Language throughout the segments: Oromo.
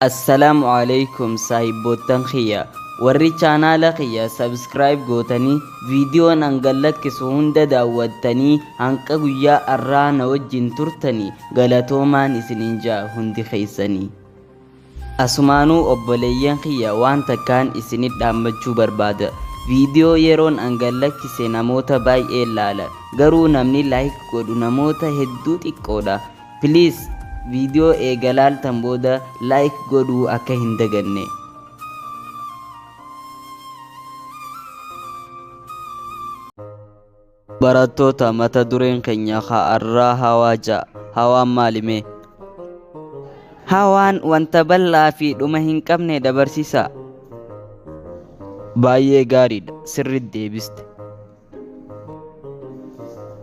Assalamu alaikum sahibboottan kiyya. Warri chaanaala kiyya subscribe gootanii viidiyoon hangallakkisu hunda daawwattanii hanqa guyyaa har'aa na wajjin turtanii galatoomaan isiniin ja'a hundi keessanii. Asumaanuu obboleeyyan kiyya waan takkaan isinit dhaammachuu barbaada. Viidiyoo yeroon hangallakkise namoota baay'ee ilaala. Garuu namni like godhu namoota hedduu xiqqoodha. Please viidiyoo eegalaaltan booda like godhuu akka hin daganne. Barattoota mata dureen keenya har'aa hawaa ja'a. Hawaan maalime? Hawaan wanta bal'aa fi dhuma hin qabne dabarsiisa. Baay'ee gaariidha, sirriitti deebiste.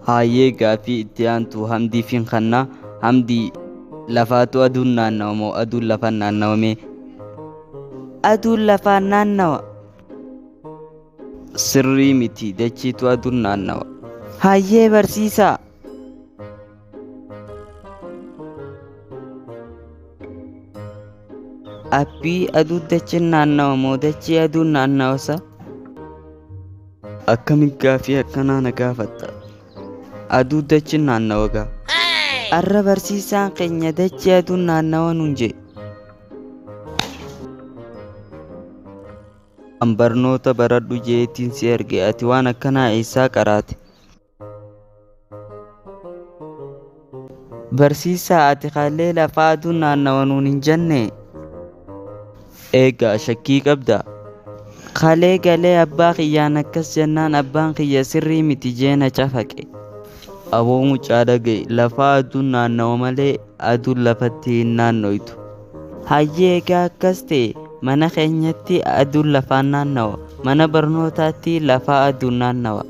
Hayyee gaaffii itti aantu Hamdiif hin kennaa. Hamdii lafaatu aduun naannawa moo aduun lafaan naannawame? Aduun lafaan naannawa. Sirrii miti, dachiitu aduun naannawa. Hayyee barsiisaa. Abbii aduu dachiin naannawa moo dachii aduun naannawasa? Akkamitti gaaffii akkanaa na gaafatta? Aduu dachiin naannawa gaa. Arra barsiisaan keenya dachii aduun naannawa nuun jedhe. An barnoota baradhu jeetiin si erge, ati waan akkanaa eessaa qaraate? Barsiisaa ati kallee lafaa aduun naannawa nuun hin jenne? Eegaa shakkii qabdaa? Kalee galee abbaa kiyyaan akkas jennaan abbaan kiyya sirrii miti jeena cafaqe. Aboo mucaa dhagaye, lafaa aduun naannawa malee aduun lafatti hin naannoytu. Hayyee egaa akkas ta'e mana keenyatti aduun lafaan naannawa, mana barnootaatti lafaa aduun naannawa.